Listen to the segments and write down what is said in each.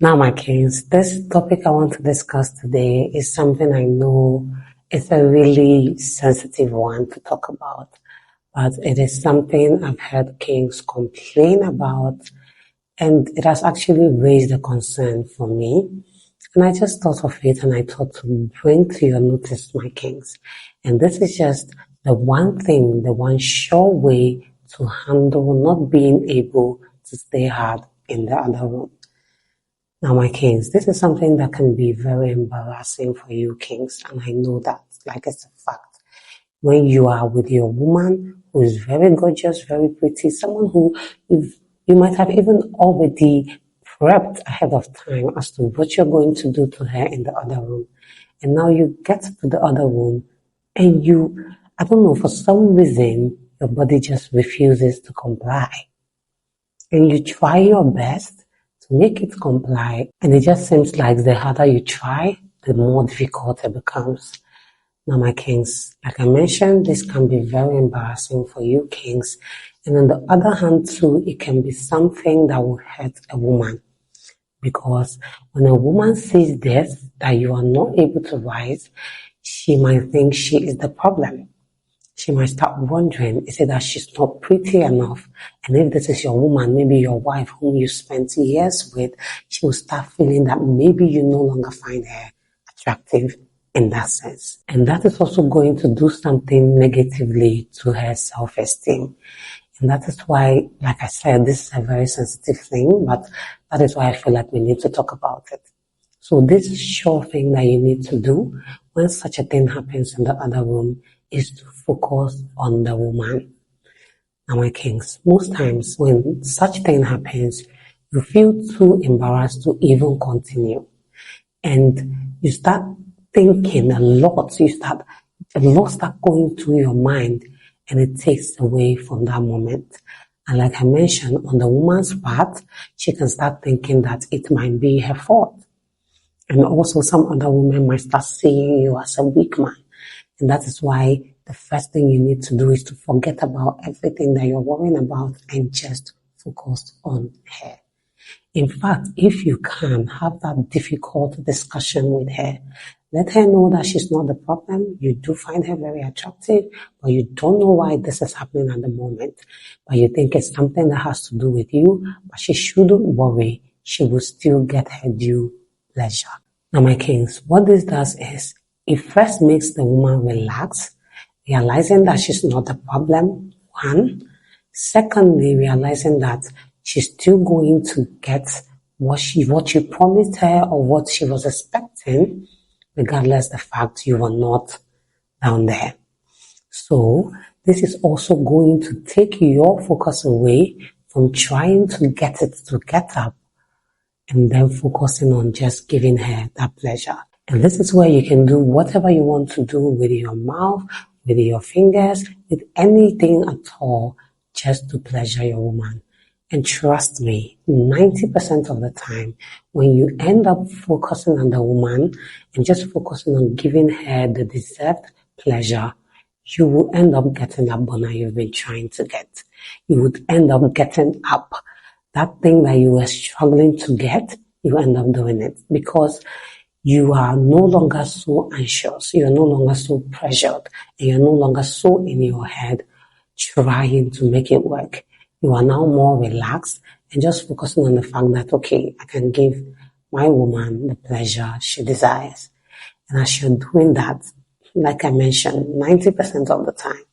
Now, my kings, this topic I want to discuss today is something I know is a really sensitive one to talk about, but it is something I've heard kings complain about, and it has actually raised a concern for me. And I just thought of it and I thought to bring to your notice, my kings. And this is just the one thing, the one sure way to handle not being able to stay hard in the other room. Now, my kings, this is something that can be very embarrassing for you, kings, and I know that, like it's a fact. When you are with your woman who is very gorgeous, very pretty, someone who you might have even already prepped ahead of time as to what you're going to do to her in the other room. And now you get to the other room and I don't know, for some reason, your body just refuses to comply. And you try your best to make it comply, and it just seems like the harder you try, the more difficult it becomes. Now, my kings, like I mentioned, this can be very embarrassing for you, kings. And on the other hand, too, it can be something that will hurt a woman. Because when a woman sees this, that you are not able to rise, she might think she is the problem. She might start wondering, is it that she's not pretty enough? And if this is your woman, maybe your wife whom you spent years with, she will start feeling that maybe you no longer find her attractive in that sense. And that is also going to do something negatively to her self-esteem. And that is why, like I said, this is a very sensitive thing, but that is why I feel like we need to talk about it. So this sure thing that you need to do when such a thing happens in the other room is to focus on the woman. Now, my kings, most times when such thing happens, you feel too embarrassed to even continue. And you start thinking a lot. A lot start going through your mind, and it takes away from that moment. And like I mentioned, on the woman's part, she can start thinking that it might be her fault. And also some other women might start seeing you as a weak man. And that is why the first thing you need to do is to forget about everything that you're worrying about and just focus on her. In fact, if you can have that difficult discussion with her, let her know that she's not the problem. You do find her very attractive, but you don't know why this is happening at the moment. But you think it's something that has to do with you, but she shouldn't worry. She will still get her due pleasure. Now, my kings, what this does is it first makes the woman relax, realizing that she's not the problem, one. Secondly, realizing that she's still going to get what you promised her or what she was expecting, regardless the fact you were not down there. So this is also going to take your focus away from trying to get it to get up and then focusing on just giving her that pleasure. And this is where you can do whatever you want to do with your mouth, with your fingers, with anything at all, just to pleasure your woman. And trust me, 90% of the time, when you end up focusing on the woman and just focusing on giving her the deserved pleasure, you will end up getting that boner you've been trying to get. You would end up getting up. That thing that you were struggling to get, you end up doing it because you are no longer so anxious, you are no longer so pressured, and you're no longer so in your head trying to make it work. You are now more relaxed and just focusing on the fact that, okay, I can give my woman the pleasure she desires. And as you're doing that, like I mentioned, 90% of the time,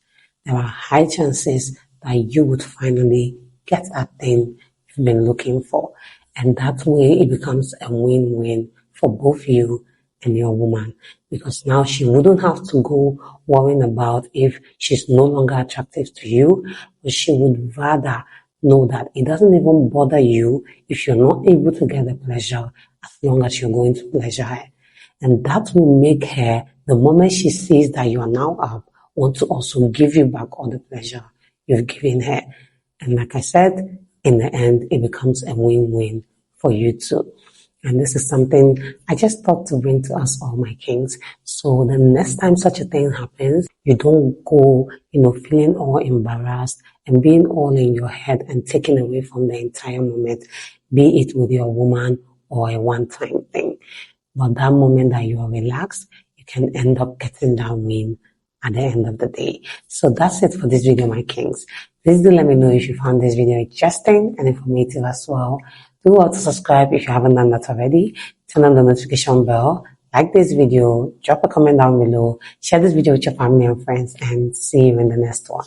there are high chances that you would finally get that thing you've been looking for. And that way it becomes a win-win for both you and your woman, because now she wouldn't have to go worrying about if she's no longer attractive to you, but she would rather know that it doesn't even bother you if you're not able to get the pleasure as long as you're going to pleasure her. And that will make her, the moment she sees that you are now up, want to also give you back all the pleasure you've given her. And like I said, in the end, it becomes a win-win for you too. And this is something I just thought to bring to us all, my kings. So the next time such a thing happens, you don't go, feeling all embarrassed and being all in your head and taken away from the entire moment, be it with your woman or a one-time thing. But that moment that you are relaxed, you can end up getting that win at the end of the day. So that's it for this video, my kings. Please do let me know if you found this video interesting and informative as well. Do also subscribe if you haven't done that already. Turn on the notification bell. Like this video, drop a comment down below, share this video with your family and friends, and see you in the next one.